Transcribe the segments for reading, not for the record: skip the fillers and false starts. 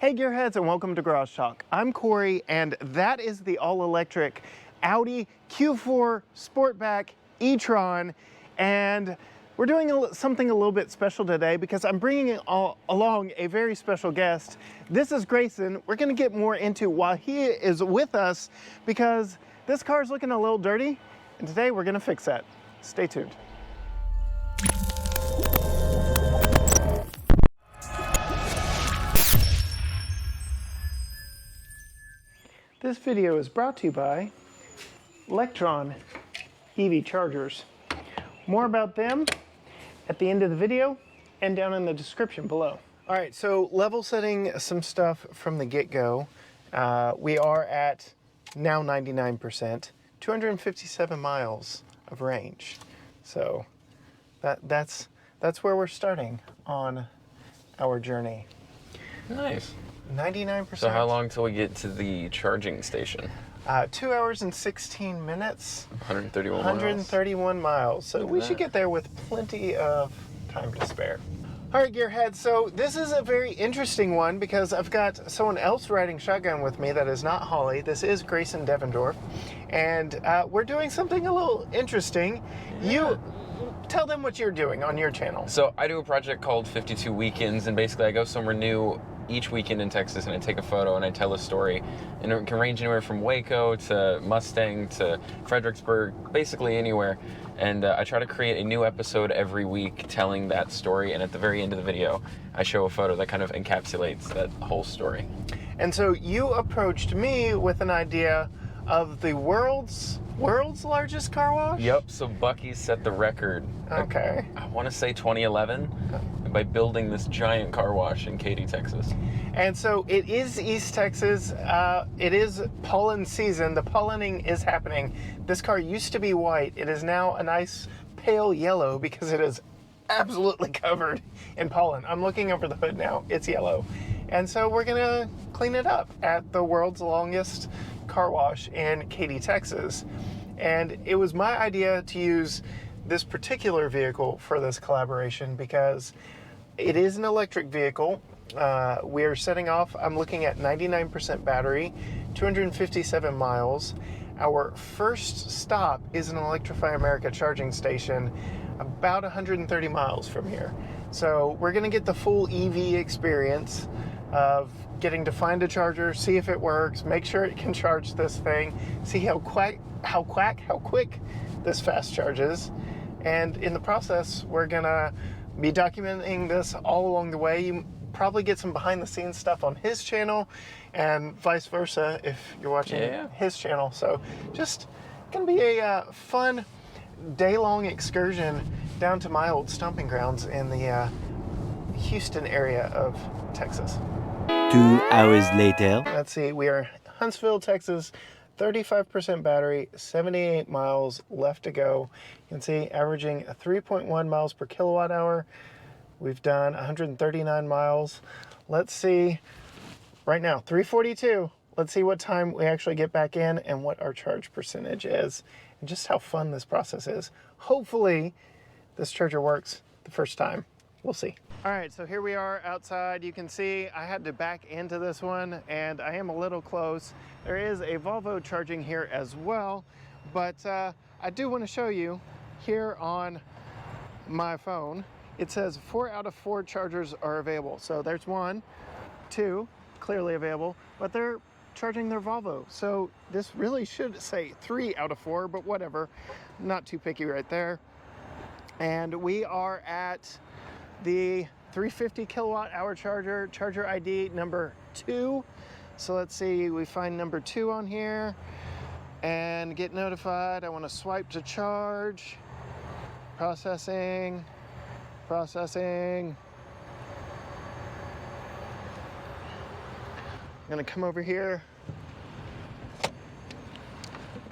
Hey Gearheads, and welcome to Garage Talk. I'm Corey, and that is the all-electric Audi Q4 Sportback e-tron, and we're doing something a little bit special today because I'm bringing along a very special guest. This is Greyson. We're going to get more into why he is with us because this car is looking a little dirty, and today we're going to fix that. Stay tuned. This video is brought to you by Lectron EV chargers. More about them at the end of the video and down in the description below. All right, so level setting some stuff from the get-go. We are at now 99%, 257 miles of range. So that's where we're starting on our journey. Nice. 99%. So how long till we get to the charging station? 2 hours and 16 minutes. 131 miles. So we should get there with plenty of time to spare. All right, Gearheads, so this is a very interesting one because I've got someone else riding shotgun with me that is not Holly. This is Greyson Devendorf, and we're doing something a little interesting. Yeah. You tell them what you're doing on your channel. So I do a project called 52 Weekends, and basically I go somewhere new each weekend in Texas and I take a photo and I tell a story, and it can range anywhere from Waco to Mustang to Fredericksburg, basically anywhere. And I try to create a new episode every week telling that story, and at the very end of the video I show a photo that kind of encapsulates that whole story. And so you approached me with an idea of the world's largest car wash? Yep, so Buc-ee's set the record. Okay. I want to say 2011 by building this giant car wash in Katy, Texas. And so it is East Texas. It is pollen season. The pollening is happening. This car used to be white. It is now a nice pale yellow because it is absolutely covered in pollen. I'm looking over the hood now. It's yellow. And so we're going to clean it up at the world's longest car wash in Katy, Texas. And it was my idea to use this particular vehicle for this collaboration because it is an electric vehicle. We are setting off, I'm looking at 99% battery, 257 miles. Our first stop is an Electrify America charging station about 130 miles from here. So we're going to get the full EV experience of getting to find a charger, see if it works, make sure it can charge this thing, see how quick this fast charges. And in the process, we're gonna be documenting this all along the way. You probably get some behind the scenes stuff on his channel and vice versa if you're watching his channel. So just gonna be a fun day-long excursion down to my old stomping grounds in the Houston area of Texas. 2 hours later. Let's see, we are Huntsville, Texas, 35% battery, 78 miles left to go. You can see averaging 3.1 miles per kilowatt hour. We've done 139 miles. Let's see, right now, 3:42. Let's see what time we actually get back in and what our charge percentage is and just how fun this process is. Hopefully, this charger works the first time. We'll see. All right, so here we are outside. You can see I had to back into this one and I am a little close. There is a Volvo charging here as well, but I do want to show you here on my phone. It says 4 out of 4 chargers are available. So there's 1, 2, clearly available, but they're charging their Volvo. So this really should say 3 out of 4, but whatever. Not too picky right there. And we are at the 350 kilowatt hour charger ID number 2. So let's see, we find number 2 on here and get notified. I want to swipe to charge. Processing. I'm gonna come over here,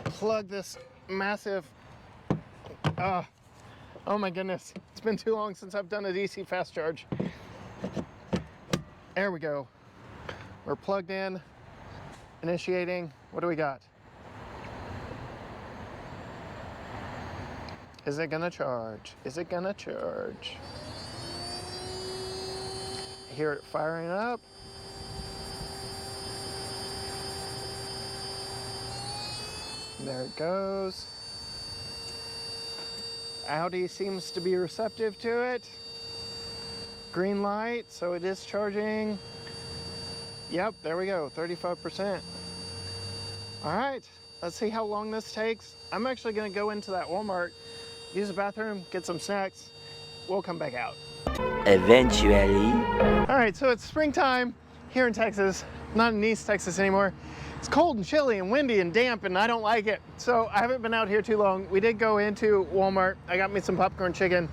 plug this massive, oh my goodness, it's been too long since I've done a DC fast charge. There we go. We're plugged in, initiating. What do we got? Is it gonna charge? Is it gonna charge? I hear it firing up. There it goes. Audi seems to be receptive to it. Green light, so it is charging. Yep, there we go, 35%. All right, let's see how long this takes. I'm actually gonna go into that Walmart, use the bathroom, get some snacks. We'll come back out. Eventually. All right, so it's springtime here in Texas, not in East Texas anymore. It's cold and chilly and windy and damp, and I don't like it. So I haven't been out here too long. We did go into Walmart. I got me some popcorn chicken.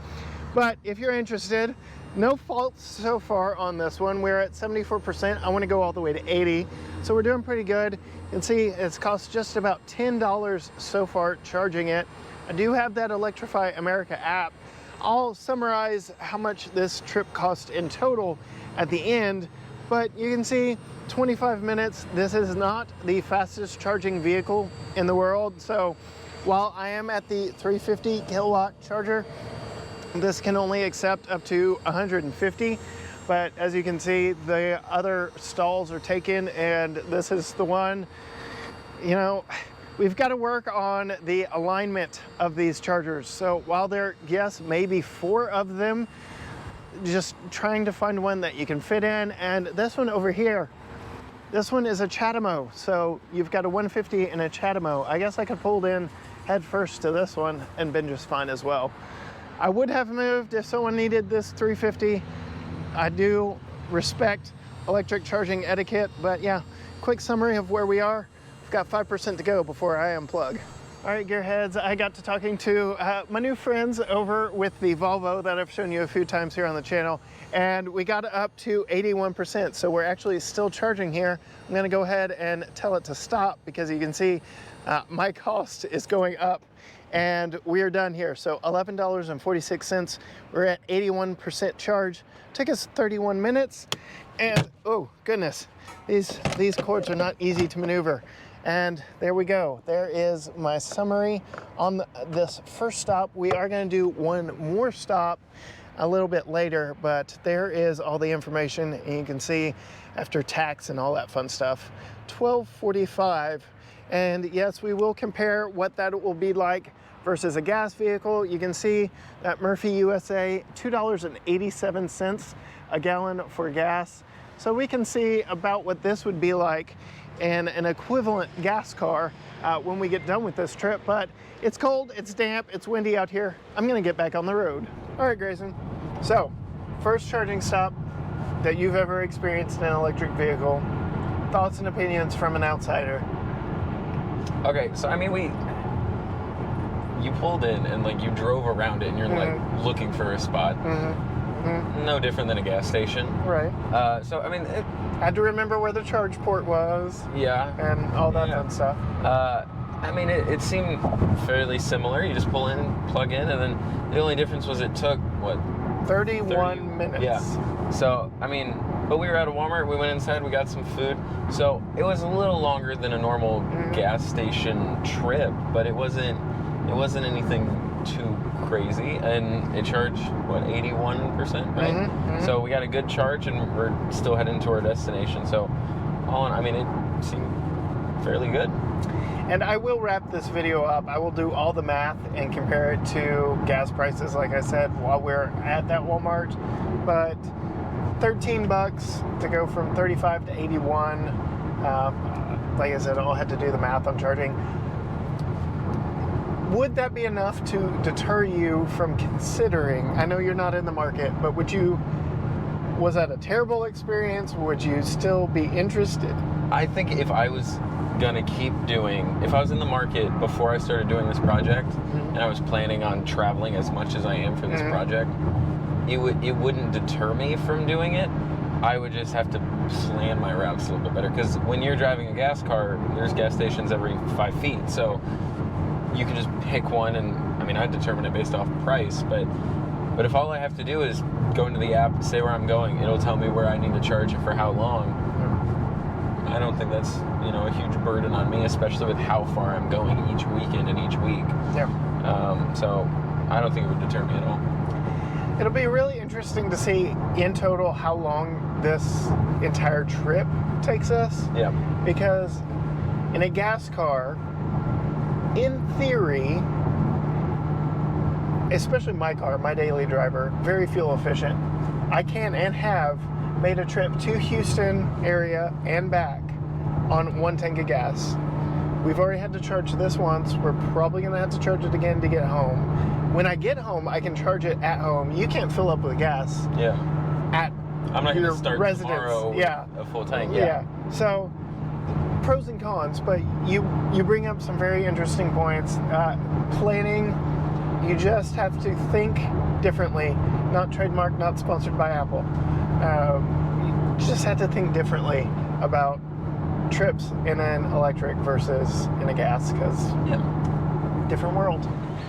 But if you're interested, no faults so far on this one. We're at 74%. I want to go all the way to 80. So we're doing pretty good. You can see it's cost just about $10 so far charging it. I do have that Electrify America app. I'll summarize how much this trip cost in total at the end, but you can see 25 minutes. This is not the fastest charging vehicle in the world. So while I am at the 350 kilowatt charger, this can only accept up to 150. But as you can see, the other stalls are taken, and this is the one. You know, we've got to work on the alignment of these chargers. So while there, yes, maybe 4 of them, just trying to find one that you can fit in. And this one over here, this one is a Chatamo. So you've got a 150 and a Chatamo. I guess I could pull it in head first to this one and been just fine as well. I would have moved if someone needed this 350. I do respect electric charging etiquette, but yeah, quick summary of where we are. We've got 5% to go before I unplug. All right, gearheads, I got to talking to my new friends over with the Volvo that I've shown you a few times here on the channel, and we got up to 81%, so we're actually still charging here. I'm gonna go ahead and tell it to stop because you can see my cost is going up, and we are done here. So $11.46, we're at 81% charge. Took us 31 minutes, and oh goodness, these cords are not easy to maneuver. And there we go. There is my summary on this first stop. We are going to do one more stop a little bit later, but there is all the information, and you can see after tax and all that fun stuff, $12.45. And yes, we will compare what that will be like versus a gas vehicle. You can see that Murphy USA, $2.87 a gallon for gas. So we can see about what this would be like in an equivalent gas car when we get done with this trip. But it's cold, it's damp, it's windy out here. I'm gonna get back on the road. All right, Grayson. So, first charging stop that you've ever experienced in an electric vehicle. Thoughts and opinions from an outsider. Okay, so I mean, you pulled in and like you drove around it and you're like looking for a spot. No different than a gas station. Right. So I mean, had to remember where the charge port was. Yeah. And all that fun stuff. I mean, it seemed fairly similar. You just pull in, plug in, and then the only difference was it took, what? 31 minutes. Yeah. So, I mean, but we were at a Walmart, we went inside, we got some food. So it was a little longer than a normal gas station trip, but it wasn't anything too crazy, and it charged, what, 81%, right? So we got a good charge, and we're still heading to our destination. So, all in, I mean, it seemed fairly good. And I will wrap this video up. I will do all the math and compare it to gas prices, like I said, while we're at that Walmart. But $13 to go from 35 to 81. Like I said, I'll have to do the math on charging. Would that be enough to deter you from considering? I know you're not in the market, but was that a terrible experience? Would you still be interested? I think if I was gonna if I was in the market before I started doing this project, and I was planning on traveling as much as I am for this project, it wouldn't deter me from doing it. I would just have to plan my routes a little bit better, because when you're driving a gas car, there's gas stations every 5 feet, so you can just pick one, and I mean, I'd determine it based off price, but if all I have to do is go into the app, say where I'm going, it'll tell me where I need to charge it for how long. I don't think that's, a huge burden on me, especially with how far I'm going each weekend and each week. Yeah. So I don't think it would deter me at all. It'll be really interesting to see in total how long this entire trip takes us. Yeah. Because in a gas car, in theory, especially my car, my daily driver, very fuel efficient. I can and have made a trip to Houston area and back on 1 tank of gas. We've already had to charge this once. We're probably gonna have to charge it again to get home. When I get home, I can charge it at home. You can't fill up with gas Yeah. at I'm not your gonna start residence. tomorrow with Yeah. a full tank. Yeah. So pros and cons, but you bring up some very interesting points. Planning, you just have to think differently. Not trademarked, not sponsored by Apple. You just have to think differently about trips in an electric versus in a gas, because different world.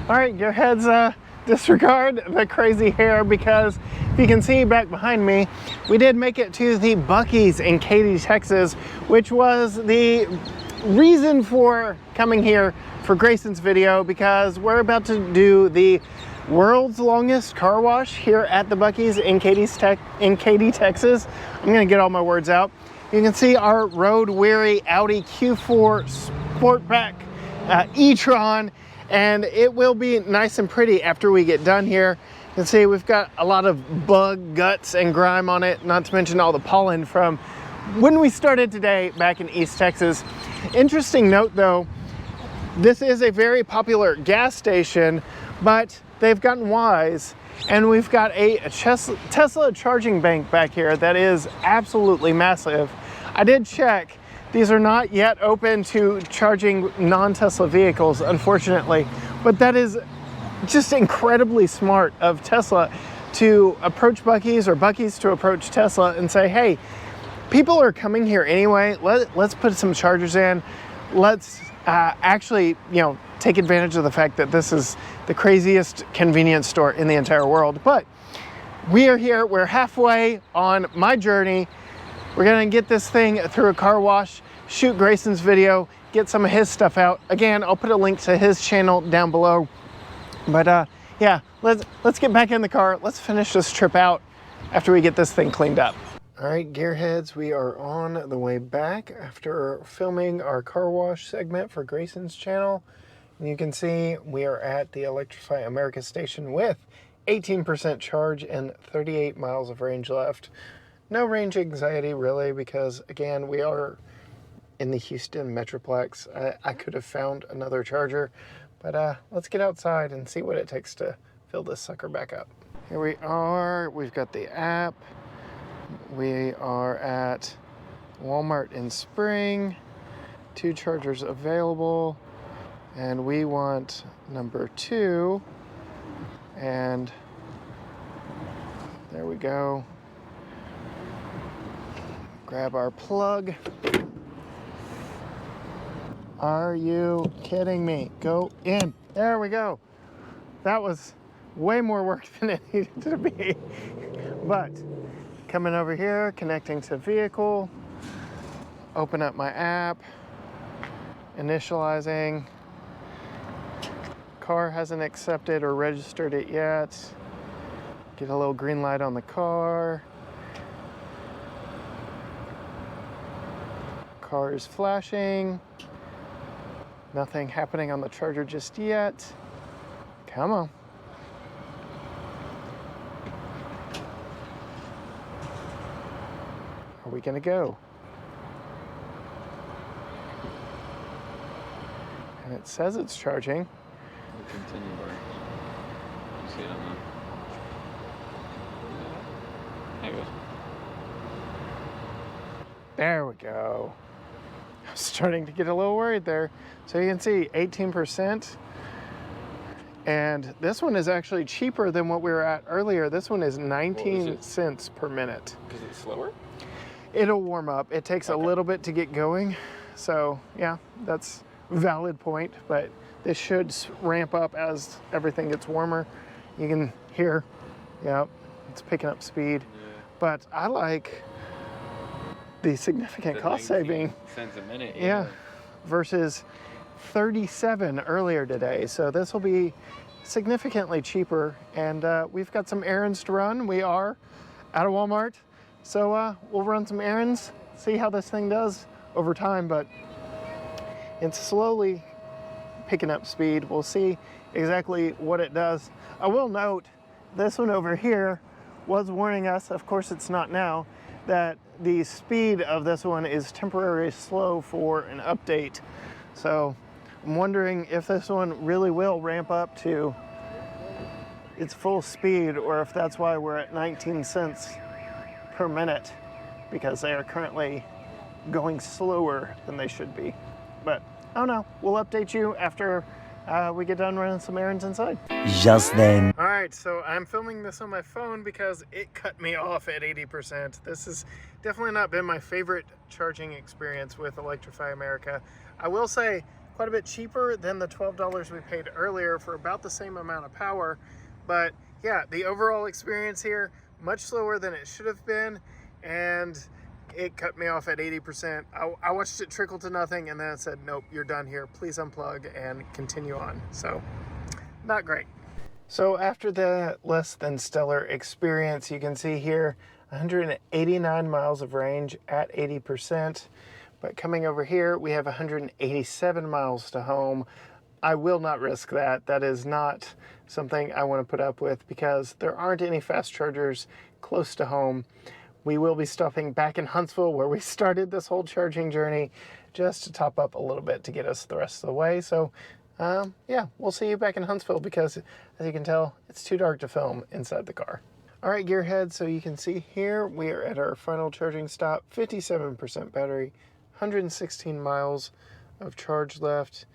All right, gearheads, disregard the crazy hair, because if you can see back behind me, we did make it to the Buc-ee's in Katy, Texas, which was the reason for coming here for Greyson's video, because we're about to do the world's longest car wash here at the Buc-ee's in Katy, Texas. I'm gonna get all my words out. You can see our road-weary Audi Q4 Sportback e-tron, and it will be nice and pretty after we get done here. You can see we've got a lot of bug guts and grime on it, not to mention all the pollen from when we started today back in East Texas. Interesting note though, this is a very popular gas station, but they've gotten wise, and we've got a Tesla charging bank back here that is absolutely massive. I did check. These are not yet open to charging non-Tesla vehicles, unfortunately, but that is just incredibly smart of Tesla to approach Buc-ee's, or Buc-ee's to approach Tesla and say, hey, people are coming here anyway. Let's put some chargers in. Let's actually, take advantage of the fact that this is the craziest convenience store in the entire world. But we are here, we're halfway on my journey. We're gonna get this thing through a car wash, shoot Greyson's video, get some of his stuff out. Again, I'll put a link to his channel down below. But yeah, let's get back in the car. Let's finish this trip out after we get this thing cleaned up. All right, gearheads, we are on the way back after filming our car wash segment for Greyson's channel. And you can see we are at the Electrify America station with 18% charge and 38 miles of range left. No range anxiety really, because again, we are in the Houston Metroplex. I could have found another charger, but let's get outside and see what it takes to fill this sucker back up. Here we are, we've got the app. We are at Walmart in Spring, 2 chargers available, and we want number 2, and there we go. Grab our plug. Are you kidding me? Go in. There we go. That was way more work than it needed to be. But coming over here, connecting to vehicle, open up my app, initializing. Car hasn't accepted or registered it yet. Get a little green light on the car. Car is flashing. Nothing happening on the charger just yet. Come on. Are we gonna go? And it says it's charging. We'll continue bar. You see it on the... There it goes. There we go. I was starting to get a little worried there. So you can see 18%. And this one is actually cheaper than what we were at earlier. This one is 19 cents per minute. Is it slower? It'll warm up. It takes a little bit to get going. So yeah, that's a valid point, but this should ramp up as everything gets warmer. You can hear, yeah, it's picking up speed. Yeah. But I like the significant cost saving. Cents a minute. Yeah, versus 37 earlier today. So this will be significantly cheaper, and we've got some errands to run. We are out of Walmart, so we'll run some errands, see how this thing does over time, but it's slowly picking up speed. We'll see exactly what it does. I will note this one over here was warning us, of course it's not now, that the speed of this one is temporarily slow for an update. So I'm wondering if this one really will ramp up to its full speed, or if that's why we're at 19 cents per minute, because they are currently going slower than they should be. But I don't know, we'll update you after we get done running some errands inside. Just then. All right, so I'm filming this on my phone because it cut me off at 80%. This has definitely not been my favorite charging experience with Electrify America. I will say quite a bit cheaper than the $12 we paid earlier for about the same amount of power. But yeah, the overall experience here, much slower than it should have been, and it cut me off at 80%. I watched it trickle to nothing, and then it said, nope, you're done here. Please unplug and continue on. So, not great. So after the less than stellar experience, you can see here 189 miles of range at 80%. But coming over here, we have 187 miles to home. I will not risk that. That is not something I want to put up with because there aren't any fast chargers close to home. We will be stopping back in Huntsville where we started this whole charging journey, just to top up a little bit to get us the rest of the way. So yeah, we'll see you back in Huntsville because, as you can tell, it's too dark to film inside the car. All right, gearhead, so you can see here we are at our final charging stop, 57% battery, 116 miles of charge left.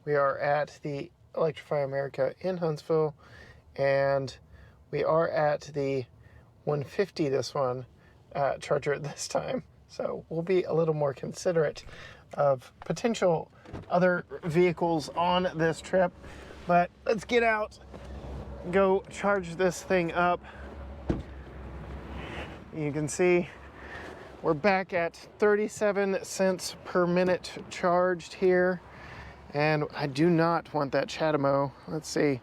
We are at the Electrify America in Huntsville, and we are at the 150, this one, charger this time. So we'll be a little more considerate of potential other vehicles on this trip. But let's get out, go charge this thing up. You can see we're back at 37 cents per minute charged here. And I do not want that Chatamo. Let's see.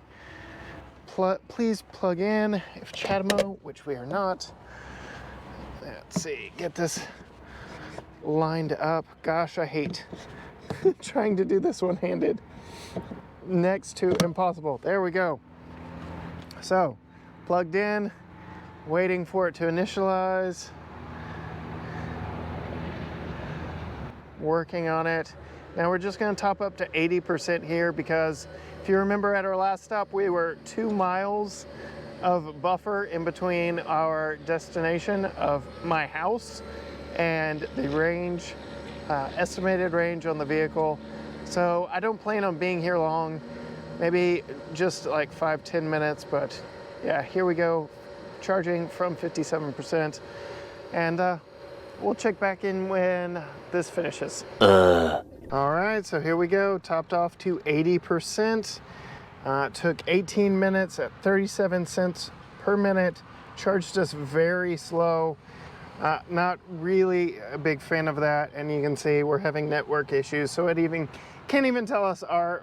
Please plug in if Chatamo, which we are not. Let's see, get this lined up. Gosh, I hate trying to do this one-handed. Next to impossible. There we go. So, plugged in, waiting for it to initialize. Working on it. Now we're just going to top up to 80% here because if you remember at our last stop, we were 2 miles of buffer in between our destination of my house and the range, estimated range on the vehicle. So I don't plan on being here long, maybe just like 5-10 minutes, but yeah, here we go, charging from 57%, and we'll check back in when this finishes. All right, so here we go, topped off to 80%. Took 18 minutes at 37 cents per minute. Charged us very slow. Not really a big fan of that. And you can see we're having network issues. So it can't even tell us our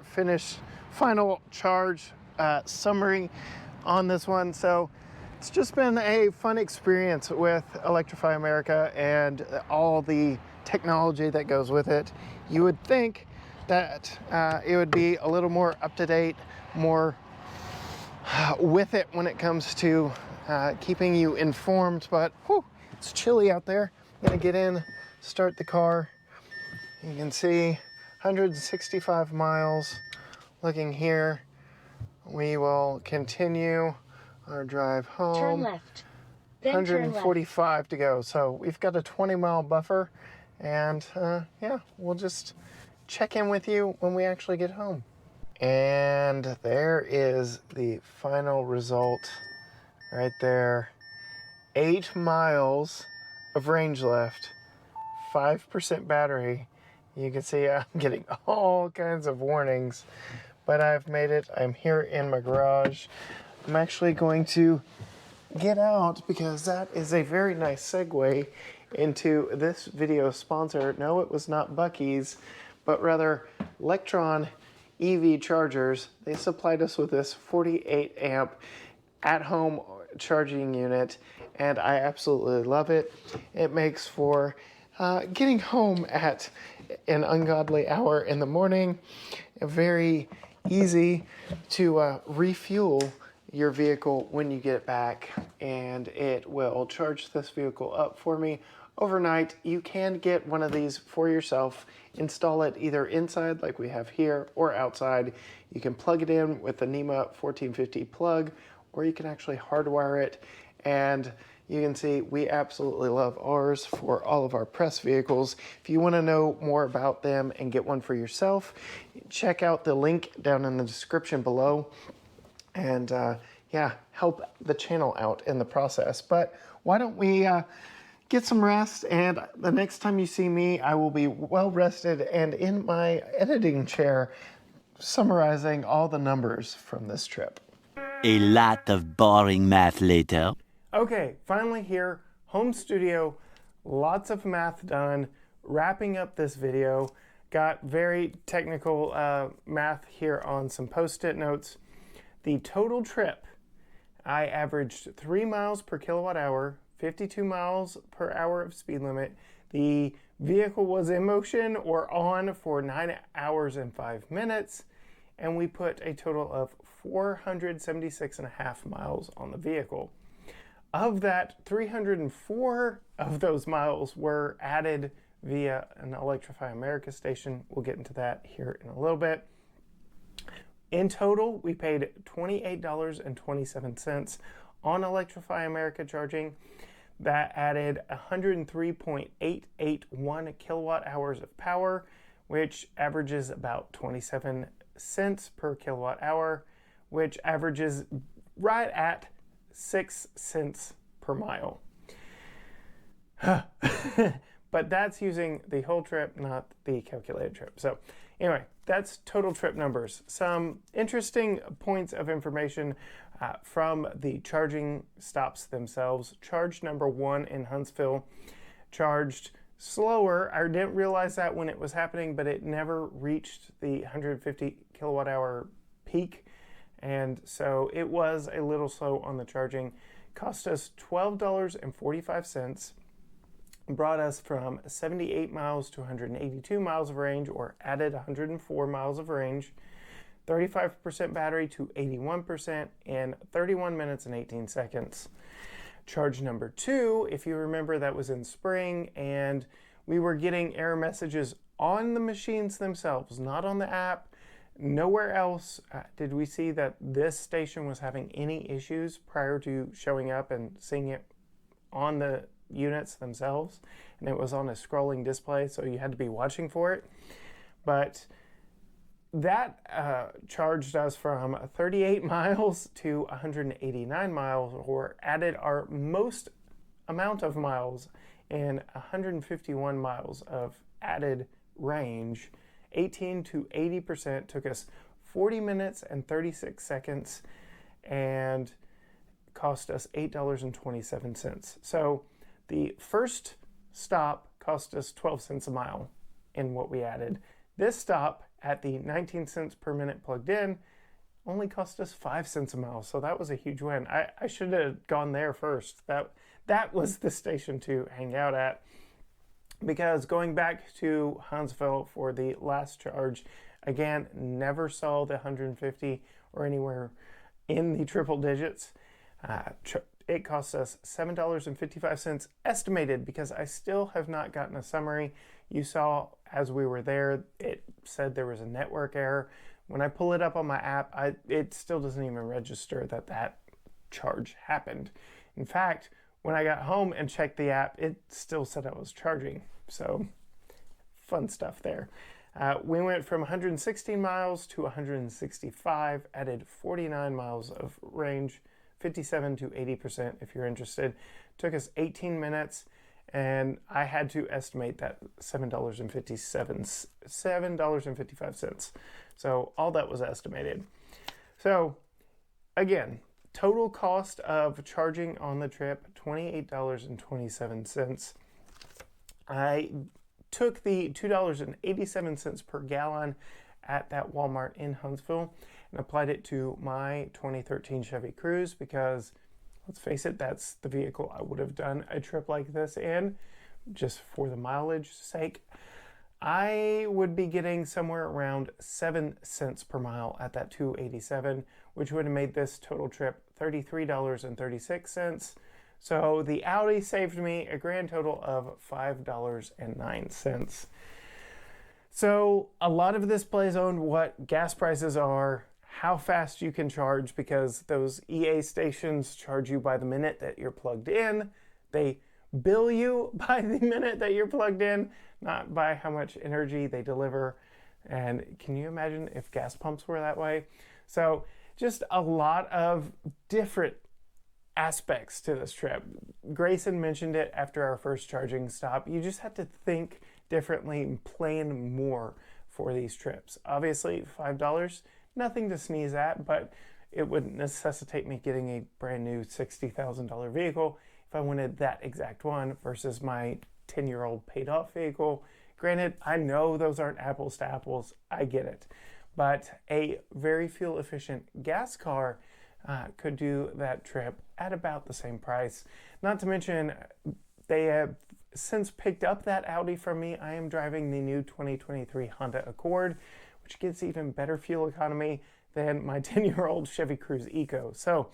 final charge summary on this one. So it's just been a fun experience with Electrify America and all the technology that goes with it. You would think that it would be a little more up-to-date, more with it when it comes to keeping you informed, but whew, it's chilly out there. I'm gonna get in, start the car. You can see 165 miles. Looking here, we will continue our drive home. Turn left. Then 145 to go. So we've got a 20-mile buffer, and yeah, we'll just check in with you when we actually get home. And there is the final result right there. 8 miles of range left, 5% battery. You can see I'm getting all kinds of warnings, but I've made it. I'm here in my garage. I'm actually going to get out because that is a very nice segue into this video sponsor. No, it was not Buc-ee's, but rather Lectron EV chargers. They supplied us with this 48 amp at-home charging unit, and I absolutely love it. It makes for getting home at an ungodly hour in the morning, very easy to refuel your vehicle when you get it back, and it will charge this vehicle up for me overnight. You can get one of these for yourself, install it either inside like we have here or outside. You can plug it in with the NEMA 1450 plug, or you can actually hardwire it. And you can see we absolutely love ours for all of our press vehicles. If you want to know more about them and get one for yourself, check out the link down in the description below, and yeah, help the channel out in the process. But why don't we get some rest, and the next time you see me, I will be well rested and in my editing chair summarizing all the numbers from this trip. A lot of boring math later. Okay, finally here, home studio, lots of math done, wrapping up this video. Got very technical math here on some post-it notes. The total trip, I averaged 3 miles per kilowatt hour, 52 miles per hour of speed limit. The vehicle was in motion or on for 9 hours and 5 minutes, and we put a total of 476.5 miles on the vehicle. Of that, 304 of those miles were added via an Electrify America station. We'll get into that here in a little bit. In total, we paid $28.27 on Electrify America charging. That added 103.881 kilowatt hours of power, which averages about 27 cents per kilowatt hour, which averages right at 6 cents per mile. But that's using the whole trip, not the calculated trip. So anyway, that's total trip numbers. Some interesting points of information from the charging stops themselves. Charge number 1 in Huntsville charged slower. I didn't realize that when it was happening, but it never reached the 150 kilowatt hour peak. And so it was a little slow on the charging. Cost us $12.45. Brought us from 78 miles to 182 miles of range, or added 104 miles of range. 35% battery to 81% in 31 minutes and 18 seconds. Charge number 2, if you remember, that was in spring, and we were getting error messages on the machines themselves, not on the app. Nowhere else did we see that this station was having any issues prior to showing up and seeing it on the units themselves. And it was on a scrolling display, so you had to be watching for it. But that charged us from 38 miles to 189 miles, or added our most amount of miles in 151 miles of added range. 18 to 80%, took us 40 minutes and 36 seconds, and cost us $8.27. So the first stop cost us 12 cents a mile in what we added. This stop at the 19 cents per minute plugged in only cost us 5 cents a mile. So that was a huge win. I should have gone there first. That was the station to hang out at. Because going back to Huntsville for the last charge, again, never saw the 150 or anywhere in the triple digits. It cost us $7.55 estimated, because I still have not gotten a summary. You saw as we were there, it said there was a network error. When I pull it up on my app, it still doesn't even register that charge happened. In fact, when I got home and checked the app, it still said I was charging. So fun stuff there. We went from 116 miles to 165, added 49 miles of range, 57 to 80% if you're interested. Took us 18 minutes, and I had to estimate that $7.55. So all that was estimated. So again, total cost of charging on the trip, $28.27. I took the $2.87 per gallon at that Walmart in Huntsville and applied it to my 2013 Chevy Cruze, because let's face it, that's the vehicle I would have done a trip like this in, just for the mileage sake. I would be getting somewhere around 7 cents per mile at that 287, which would have made this total trip $33.36. So the Audi saved me a grand total of $5.09. So a lot of this plays on what gas prices are, how fast you can charge, because those EA stations charge you by the minute that you're plugged in. They bill you by the minute that you're plugged in, not by how much energy they deliver. And can you imagine if gas pumps were that way? So just a lot of different aspects to this trip. Grayson mentioned it after our first charging stop. You just have to think differently and plan more for these trips. Obviously, $5, nothing to sneeze at, but it would necessitate me getting a brand new $60,000 vehicle if I wanted that exact one versus my 10-year-old paid off vehicle. Granted, I know those aren't apples to apples. I get it. But a very fuel efficient gas car could do that trip at about the same price. Not to mention, they have since picked up that Audi from me. I am driving the new 2023 Honda Accord, which gets even better fuel economy than my 10-year-old Chevy Cruze Eco. So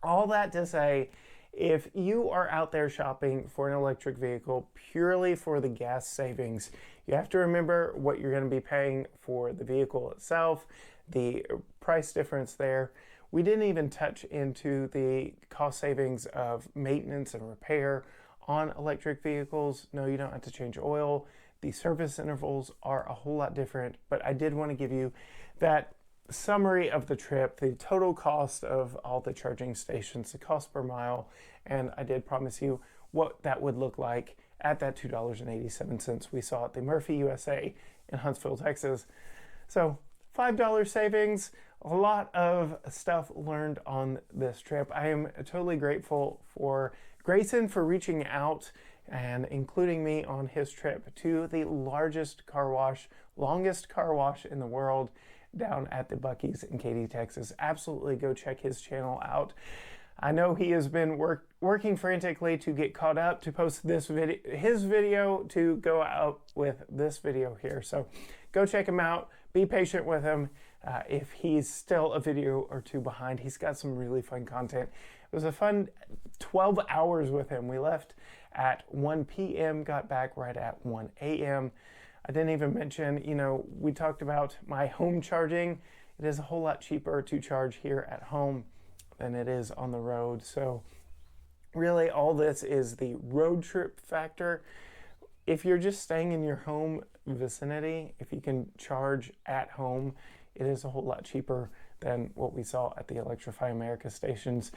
all that to say, if you are out there shopping for an electric vehicle purely for the gas savings, you have to remember what you're going to be paying for the vehicle itself, the price difference there. We didn't even touch into the cost savings of maintenance and repair on electric vehicles. No, you don't have to change oil. The service intervals are a whole lot different, but I did want to give you that summary of the trip, the total cost of all the charging stations, the cost per mile, and I did promise you what that would look like at that $2.87 we saw at the Murphy USA in Huntsville, Texas. So $5 savings, a lot of stuff learned on this trip. I am totally grateful for Grayson for reaching out and including me on his trip to the largest car wash, longest car wash in the world down at the Buc-ee's in Katy, Texas. Absolutely go check his channel out. I know he has been working frantically to get caught up to post his video to go out with this video here. So go check him out. Be patient with him if he's still a video or two behind. He's got some really fun content. It was a fun 12 hours with him. We left at 1 p.m., got back right at 1 a.m. I didn't even mention, we talked about my home charging. It is a whole lot cheaper to charge here at home than it is on the road. So really all this is the road trip factor. If you're just staying in your home vicinity, if you can charge at home, it is a whole lot cheaper than what we saw at the Electrify America stations.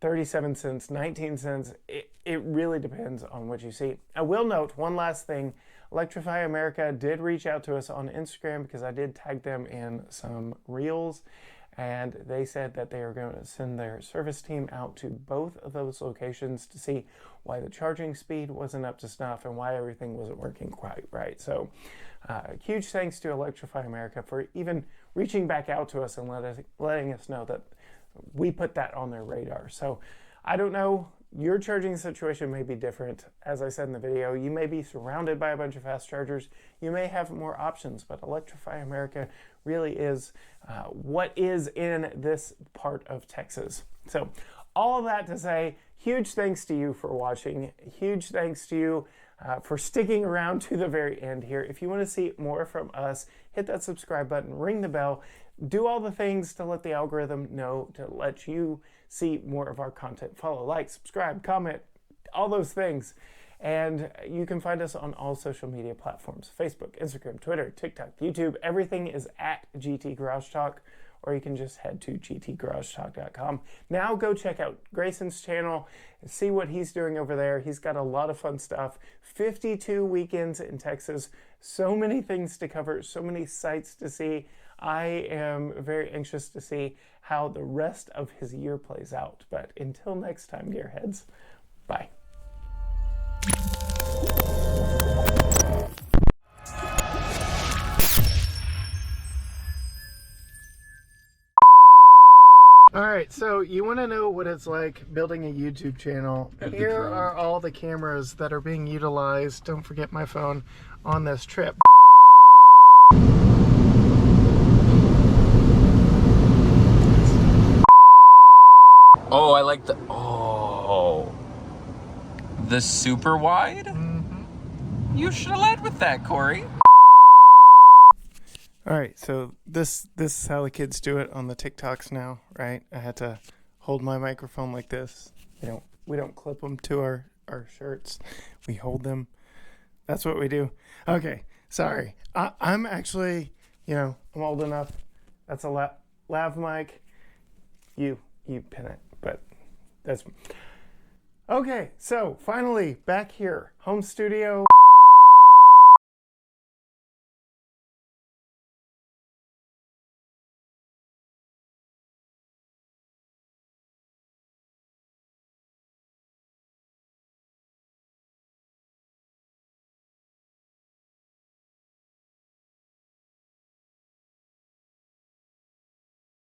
37 cents, 19 cents, it really depends on what you see. I will note one last thing. Electrify America did reach out to us on Instagram because I did tag them in some reels, and they said that they are going to send their service team out to both of those locations to see why the charging speed wasn't up to snuff and why everything wasn't working quite right. So huge thanks to Electrify America for even reaching back out to us and letting us know that we put that on their radar. So I don't know, your charging situation may be different. As I said in the video, you may be surrounded by a bunch of fast chargers. You may have more options, but Electrify America really is what is in this part of Texas. So all of that to say, huge thanks to you for watching. Huge thanks to you for sticking around to the very end here. If you want to see more from us, hit that subscribe button, ring the bell, do all the things to let the algorithm know, to let you see more of our content. Follow, like, subscribe, comment, all those things. And you can find us on all social media platforms: Facebook, Instagram, Twitter, TikTok, YouTube. Everything is at GT Garage Talk, or you can just head to gtgaragetalk.com. Now go check out Grayson's channel and see what he's doing over there. He's got a lot of fun stuff. 52 weekends in Texas. So many things to cover, so many sights to see. I am very anxious to see how the rest of his year plays out. But until next time, Gearheads, bye. All right, right, so you want to know what it's like building a YouTube channel. At the Here drone. are all the cameras that are being utilized, don't forget my phone, on this trip. Oh, I like the super wide? Mm-hmm. You should have led with that, Corey. All right, so this is how the kids do it on the TikToks now, right? I had to hold my microphone like this. We don't clip them to our shirts. We hold them. That's what we do. Okay, sorry. I'm actually, I'm old enough. That's a lav mic. You pin it, but that's okay. So finally back here, home studio.